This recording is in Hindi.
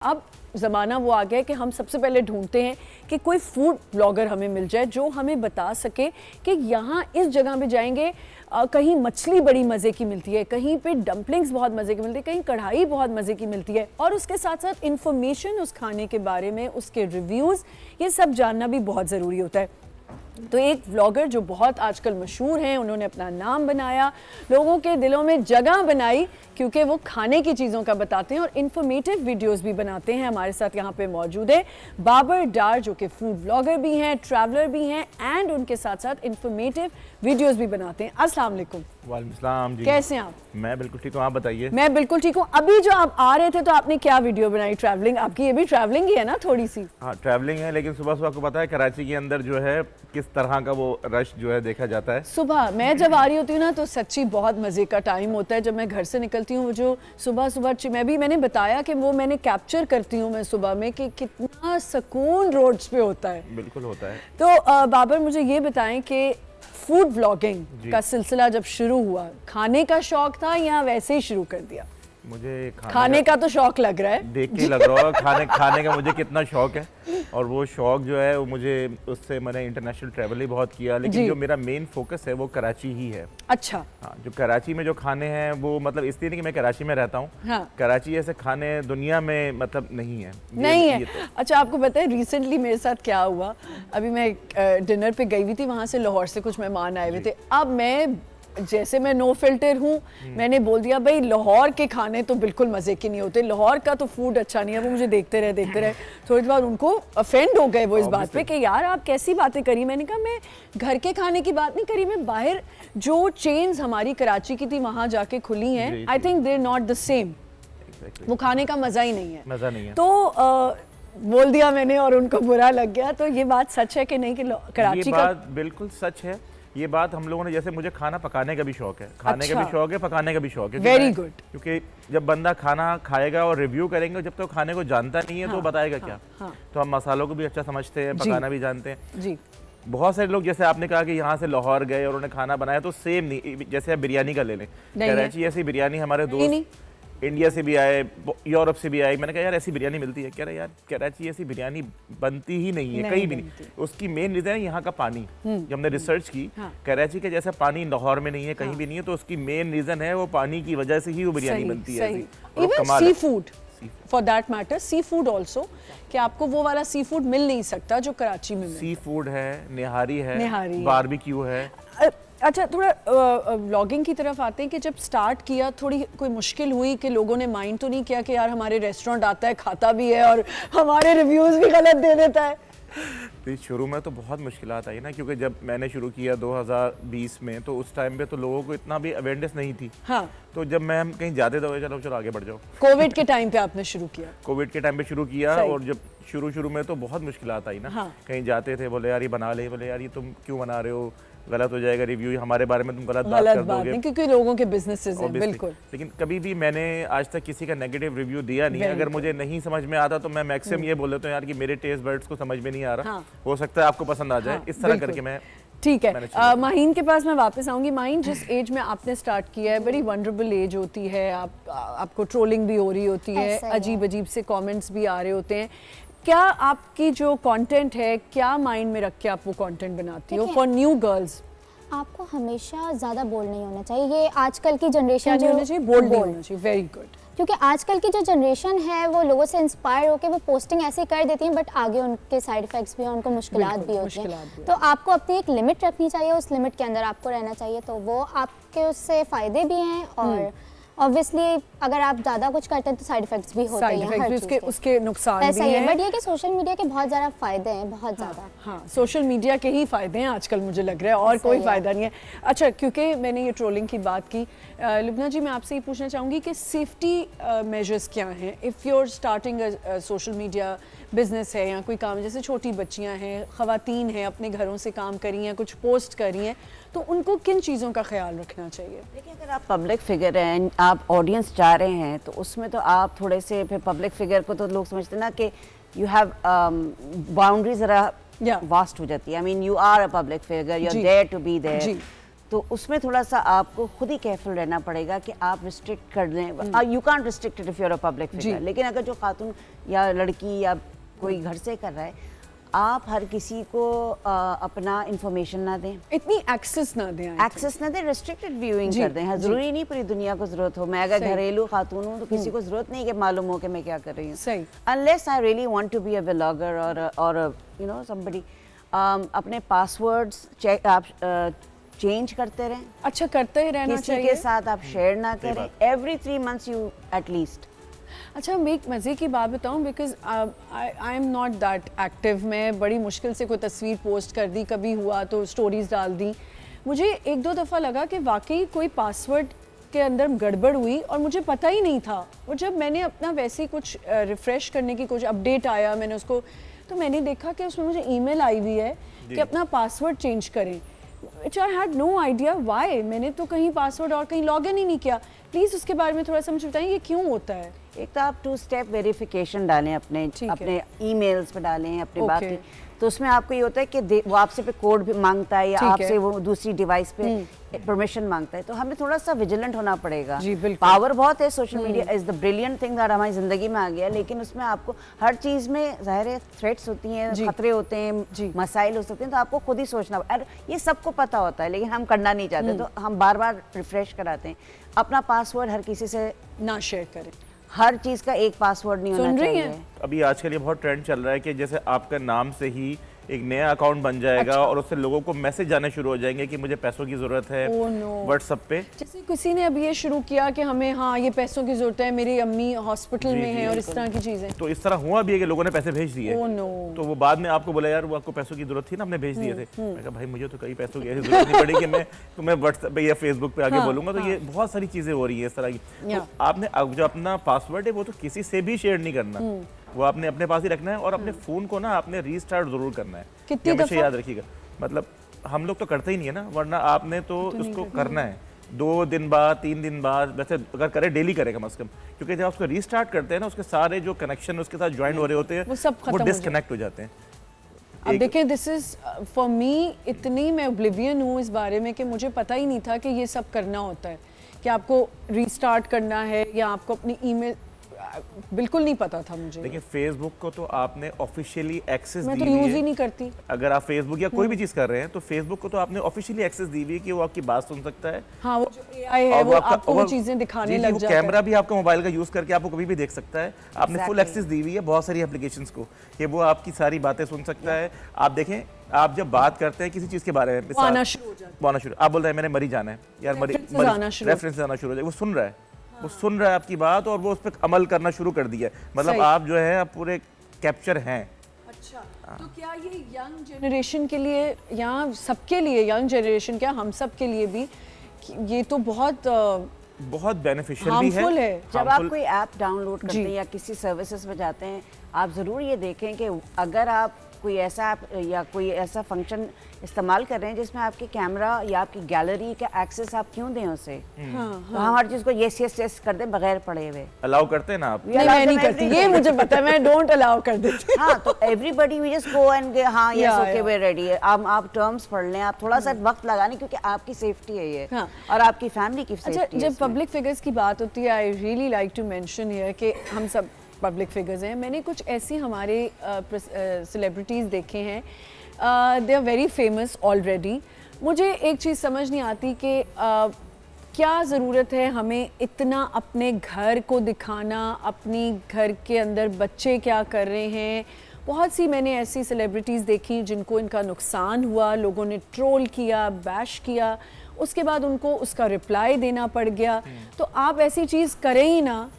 अब ज़माना वो आ गया है कि हम सबसे पहले ढूंढते हैं कि कोई फूड ब्लॉगर हमें मिल जाए जो हमें बता सके कि यहाँ इस जगह पे जाएंगे, कहीं मछली बड़ी मज़े की मिलती है, कहीं पे डम्पलिंग्स बहुत मज़े की मिलती है, कहीं कढ़ाई बहुत मज़े की मिलती है, और उसके साथ साथ इन्फॉर्मेशन उस खाने के बारे में, उसके रिव्यूज़, ये सब जानना भी बहुत ज़रूरी होता है। तो एक व्लॉगर जो बहुत आजकल मशहूर हैं, उन्होंने अपना नाम बनाया, लोगों के दिलों में जगह बनाई, क्योंकि वो खाने की चीज़ों का बताते हैं और इन्फॉर्मेटिव वीडियोस भी बनाते हैं। हमारे साथ यहाँ पे मौजूद है बाबर डार, जो कि फूड व्लॉगर भी हैं, ट्रैवलर भी हैं, एंड उनके साथ साथ इन्फॉर्मेटिव वीडियोस भी बनाते हैं। अस्सलाम वालेकुम। वालेकुम सलाम जी। कैसे हैं आप? मैं बिल्कुल ठीक हूँ, आप बताइए। मैं बिल्कुल ठीक हूँ। अभी जो आप आ रहे थे तो आपने क्या वीडियो बनाई? ट्रैवलिंग, आपकी ये भी ट्रैवलिंग ही है ना थोड़ी सी? हाँ, ट्रैवलिंग है, लेकिन सुबह सुबह आपको पता है कराची के अंदर जो है किस तरह का वो रश जो है देखा जाता है। सुबह मैं जब आ रही होती हूँ ना तो सच्ची बहुत मज़े का टाइम होता है। जब मैं घर से निकलती हूँ, वो जो सुबह सुबह मैंने बताया कि वो मैंने कैप्चर करती हूँ मैं सुबह में कि कितना सुकून रोड्स पे होता है। बिल्कुल होता है। तो बाबर, मुझे ये बताएं कि फूड व्लॉगिंग का सिलसिला जब शुरू हुआ, खाने का शौक था या वैसे ही शुरू कर दिया? मुझे खाने का तो शौक लग रहा है, देख के लग रहा है खाने का मुझे कितना शौक है। और वो शौक जो है वो मुझे, उससे मैंने इंटरनेशनल ट्रैवल ही बहुत किया, लेकिन जो मेरा मेन फोकस है वो कराची ही है। अच्छा। हाँ, जो कराची में जो खाने हैं वो मतलब इसलिए नहीं कि मैं कराची में रहता हूँ। हाँ। कराची ऐसे खाने दुनिया में मतलब नहीं है। नहीं है। अच्छा, आपको पता है रिसेंटली मेरे साथ क्या हुआ? अभी मैं डिनर पे गई हुई थी, वहाँ से लाहौर से कुछ मेहमान आए हुए थे। अब मैं नो फिल्टर हूँ, मैंने बोल दिया भाई लाहौर के खाने तो बिल्कुल मज़े के नहीं होते, लाहौर का तो फूड अच्छा नहीं है। वो मुझे देखते रहे थोड़ी देर बाद उनको ऑफेंड हो गए वो इस बात पे कि यार आप कैसी बातें करी। मैंने कहा मैं घर के खाने की बात नहीं करी, मैं बाहर जो चेन्स हमारी कराची की थी वहाँ जाके खुली हैं, I think they are not the same. वो खाने का मज़ा ही नहीं है, मज़ा नहीं है। तो बोल दिया मैंने और उनको बुरा लग गया। तो ये बात सच है कि नहीं कि कराची का? बिल्कुल सच है ये बात। हम लोगों ने, जैसे मुझे खाना पकाने का भी शौक है, खाने का भी शौक है, पकाने का भी शौक है। Very good. क्योंकि जब बंदा खाना खाएगा और रिव्यू करेंगे, जब तक तो खाने को जानता नहीं है तो बताएगा क्या। तो हम मसालों को भी अच्छा समझते हैं, पकाना भी जानते हैं जी। बहुत सारे लोग, जैसे आपने कहा कि यहाँ से लाहौर गए और उन्होंने खाना बनाया, तो सेम नहीं। जैसे आप बिरयानी का ले लें, कराची ऐसी बिरयानी, हमारे दोस्त इंडिया से भी आए, यूरोप से भी आए, मैंने कहा यार ऐसी बिरयानी मिलती है? कह रहे यार कराची ऐसी बिरयानी बनती ही नहीं है, कहीं भी नहीं। उसकी मेन रीजन है यहाँ का पानी। जब हमने रिसर्च की, कराची के जैसा पानी लाहौर में नहीं है, कहीं भी नहीं है, तो उसकी मेन रीजन है वो पानी की वजह से ही वो बिरयानी बनती है। Even seafood for that matter, seafood also, कि आपको वो वाला सी फूड मिल नहीं सकता जो कराची में मिलता है। सी फूड है, निहारी है, बारबेक्यू है। अच्छा, थोड़ा व्लॉगिंग की तरफ आते हैं कि जब स्टार्ट किया थोड़ी कोई मुश्किल हुई कि लोगों ने माइंड तो नहीं किया कि यार हमारे रेस्टोरेंट आता है, खाता भी है और हमारे रिव्यूज भी गलत दे देता है? तो शुरू में तो बहुत मुश्किलात आई ना, क्योंकि जब मैंने शुरू किया 2020 में, तो उस टाइम पे तो लोगों को इतना भी अवेयरनेस नहीं थी। हाँ। तो जब मैं हम कहीं जाते थे, चलो आगे बढ़ जाओ। कोविड के टाइम पे आपने शुरू किया? कोविड के टाइम पे शुरू किया, और जब शुरू में तो बहुत मुश्किलात आई ना। हाँ। कहीं जाते थे, बोले यार ये बना ले, बोले यार ये तुम क्यों बना रहे हो, गलत हो जाएगा रिव्यू, हमारे बारे में तुम गलत बात कर दोगे, क्योंकि लोगों के बिजनेसेस हैं। बिल्कुल। लेकिन कभी भी मैंने आज तक किसी का नेगेटिव रिव्यू दिया नहीं। अगर मुझे नहीं समझ में आता तो मैं मैक्सिमम ये बोल देता हूँ यार कि मेरे टेस्ट बर्ड्स को समझ में नहीं आ रहा, हो सकता है आपको पसंद आ जाए, इस तरह करके मैं। ठीक है। माहीन के पास मैं वापस आऊंगी। माहीन, जिस एज में आपने स्टार्ट किया है, बड़ी वनरेबल एज होती है, आपको ट्रोलिंग भी हो रही होती है, अजीब अजीब से कमेंट्स भी आ रहे होते हैं। क्या आपकी जो कंटेंट है, क्या माइंड में रख के आप वो कंटेंट बनाती हो फॉर न्यू गर्ल्स? आपको हमेशा ज़्यादा बोल्ड नहीं होना चाहिए। ये आजकल की जनरेशन जो होना चाहिए, बोल्ड होना चाहिए। Very good. क्योंकि आजकल की जो जनरेशन है वो लोगों से इंस्पायर होकर वो पोस्टिंग ऐसे कर देती हैं, बट आगे उनके साइड इफेक्ट्स भी हैं, उनको मुश्किलात भी होती हैं। तो आपको अपनी एक लिमिट रखनी चाहिए, उस लिमिट के अंदर आपको रहना चाहिए, तो वो आपके उससे फ़ायदे भी हैं। और ऑब्वियसली अगर आप ज़्यादा कुछ करते हैं तो साइड इफेक्ट्स भी होते हैं, उसके नुकसान भी हैं। बट ये कि सोशल मीडिया के बहुत ज़्यादा फ़ायदे हैं, बहुत ज़्यादा। हाँ, सोशल मीडिया के ही फ़ायदे हैं आजकल, मुझे लग रहा है, और कोई फ़ायदा नहीं है। अच्छा, क्योंकि मैंने ये ट्रोलिंग की बात की, लुबना जी मैं आपसे ये पूछना चाहूँगी कि सेफ्टी मेजर्स क्या हैं if you are starting social media business है या कोई काम, जैसे छोटी बच्चियां हैं, ख़वातीन हैं, अपने घरों से काम कर रही हैं, कुछ पोस्ट कर रही हैं, तो उनको किन चीज़ों का ख्याल रखना चाहिए? देखिए, अगर आप पब्लिक फिगर हैं, आप ऑडियंस जा रहे हैं, तो उसमें तो आप थोड़े से, फिर पब्लिक फिगर को तो लोग समझते हैं ना कि यू हैव बाउंड्रीज ज़रा वास्ट हो जाती है। I mean you are a public figure, you are there to be there. तो उसमें थोड़ा सा आपको खुद ही केयरफुल रहना पड़ेगा कि आप रिस्ट्रिक्ट कर दें। You can't restrict it if you are a public figure, लेकिन अगर जो खातून या लड़की या कोई घर से कर रहा है, आप हर किसी को अपना इंफॉर्मेशन ना दें, इतनी एक्सेस ना दें, एक्सेस ना दें, रिस्ट्रिक्टेड व्यूइंग कर दें। हाँ, जरूरी नहीं पूरी दुनिया को जरूरत हो। मैं अगर घरेलू खातून हूँ तो किसी को जरूरत नहीं कि मालूम हो कि मैं क्या कर रही हूँ। सही। Unless I really want to be a vlogger और यू नो समबडी, अपने पासवर्ड्स आप चेंज करते रहें। अच्छा, करते ही रहना चाहिए। किसी के साथ आप शेयर ना करें। Every 3 months you at least. अच्छा, मैं एक मज़े की बात बताऊं, because I am not that active. मैं बड़ी मुश्किल से कोई तस्वीर पोस्ट कर दी, कभी हुआ तो स्टोरीज डाल दी। मुझे 1-2 दफ़ा लगा कि वाकई कोई पासवर्ड के अंदर गड़बड़ हुई और मुझे पता ही नहीं था। और जब मैंने अपना वैसे ही कुछ रिफ़्रेश करने की कुछ अपडेट आया, मैंने उसको, तो मैंने देखा कि उसमें मुझे ईमेल आई हुई है कि अपना पासवर्ड चेंज करें। Which I had no idea why। मैंने तो कहीं पासवर्ड और कहीं लॉग इन ही नहीं किया। प्लीज़ उसके बारे में थोड़ा सा मुझे बताएं, ये क्यों होता है? एक तो आप 2 स्टेप वेरिफिकेशन डालें अपने ईमेल्स पे डालें, अपने बात की, तो उसमें आपको ये होता है कि वो आपसे पे कोड भी मांगता है या आपसे वो दूसरी डिवाइस पे परमिशन मांगता है, तो हमें थोड़ा सा विजिलेंट होना पड़ेगा। पावर बहुत है, social media is the brilliant thing that हमारी जिंदगी में आ गया, लेकिन उसमें आपको हर चीज़ में ज़ाहिर है थ्रेट्स होती हैं, खतरे होते हैं, मसाइल हो सकते हैं, तो आपको खुद ही सोचना। और ये सबको पता होता है लेकिन हम करना नहीं चाहते, तो हम बार बार रिफ्रेश कराते हैं। अपना पासवर्ड हर किसी से ना शेयर करें। हर चीज़ का एक पासवर्ड नहीं होना चाहिए। अभी आजकल ये बहुत ट्रेंड चल रहा है कि जैसे आपका नाम से ही एक नया अकाउंट बन जाएगा। अच्छा। और उससे लोगों को मैसेज आने शुरू हो जाएंगे कि मुझे पैसों की जरूरत है व्हाट्सएप पे। जैसे किसी ने अभी ये शुरू किया कि हमें हाँ ये पैसों की जरूरत है, मेरी अम्मी हॉस्पिटल में है और इस तरह की चीजें। तो इस तरह हुआ भी है कि लोगों ने पैसे भेज दिए। तो वो बाद में आपको बोला यार वो आपको पैसों की जरूरत थी ना, हमने भेज दिए थे। मैं कहा भाई मुझे तो कई पैसों की ऐसी जरूरत नहीं पड़ी कि मैं तुम्हें व्हाट्सएप पे या फेसबुक पे आगे बोलूंगा। तो ये बहुत सारी चीजें हो रही है इस तरह की। तो आपने जो अपना पासवर्ड है वो तो किसी से भी शेयर नहीं करना, वो आपने अपने पास ही रखना है। और अपने फोन को ना आपने रीस्टार्ट जरूर करना है, कितनी दफा याद रखिएगा। मतलब हम लोग तो करते ही नहीं है ना, वरना आपने तो उसको करना है 2 दिन बाद 3 दिन बाद, वैसे अगर करें डेली करें कम से कम, क्योंकि जब उसको रीस्टार्ट करते हैं ना उसके सारे जो कनेक्शन उसके साथ ज्वाइन हो रहे होते हैं वो डिस्कनेक्ट हो जाते हैं। अब देखिए, दिस इज फॉर मी, इतनी मैं ओब्लिवियन हूँ इस बारे में कि मुझे पता ही नहीं था कि ये सब करना होता है, कि आपको रीस्टार्ट करना है या आपको अपनी ईमेल, बिल्कुल नहीं पता था मुझे। लेकिन फेसबुक को तो आपने ऑफिशियली एक्सेस दी हुई है। मैं तो यूज ही नहीं करती। अगर आप फेसबुक या कोई भी चीज कर रहे हैं तो फेसबुक को तो आपने ऑफिशियली एक्सेस दी हुई है कि वो आपकी बात सुन सकता है। हाँ, वो जो एआई है वो आपको वो चीजें दिखाने लग जाता है। कैमरा भी आपका मोबाइल का यूज करके आपको कभी भी देख सकता है। आपने फुल एक्सेस दी हुई है बहुत सारी एप्लीकेशंस को कि वो आपकी सारी बातें सुन सकता है। आप देखें, आप जब बात करते हैं किसी चीज के बारे में, आना शुरू, आप बोल रहे हैं मैंने मरी जाना है यार, रेफरेंस आना शुरू हो जाए, वो सुन रहा है, वो सुन रहा है आपकी बात और वो उस पर अमल करना शुरू कर दिया है। मतलब आप जो है आप पूरे कैप्चर हैं। अच्छा, तो क्या ये यंग जनरेशन के लिए या सबके लिए, यंग जनरेशन क्या हम सब के लिए भी ये तो बहुत बेनिफिशियल भी है। जब आप कोई ऐप डाउनलोड करते हैं या किसी सर्विसेज में जाते हैं, आप ज़रूर ये देखें कि अगर आप कोई ऐसा ऐप या कोई ऐसा फंक्शन इस्तेमाल कर रहे हैं जिसमें आपके कैमरा या आपकी गैलरी का एक्सेस आप क्यों दें उसे। तो हम हर चीज़ को यस यस यस कर दें बगैर पढ़े हुए। अलाउ करते हैं ना आप? नहीं, मैं नहीं करती, ये मुझे पता है, मैं डोंट अलाउ कर देती। हाँ, तो everybody we just go and हाँ यस ओके वी रेडी है। आप टर्म्स पढ़ लें, आप थोड़ा सा वक्त लगाने, क्योंकि आपकी सेफ्टी है ये और आपकी फैमिली की सेफ्टी। अच्छा, जब पब्लिक फिगर्स की बात होती है, I really like to mention here कि हम सब पब्लिक फिगर्स हैं। मैंने कुछ ऐसी हमारे सेलिब्रिटीज़ देखे हैं, they are very famous already. मुझे एक चीज़ समझ नहीं आती कि क्या ज़रूरत है हमें इतना अपने घर को दिखाना, अपनी घर के अंदर बच्चे क्या कर रहे हैं। बहुत सी मैंने ऐसी सेलिब्रिटीज़ देखी जिनको इनका नुकसान हुआ, लोगों ने ट्रोल किया, बैश किया, उसके बाद उनको उसका रिप्लाई देना पड़ गया। तो आप ऐसी चीज़ करें ही ना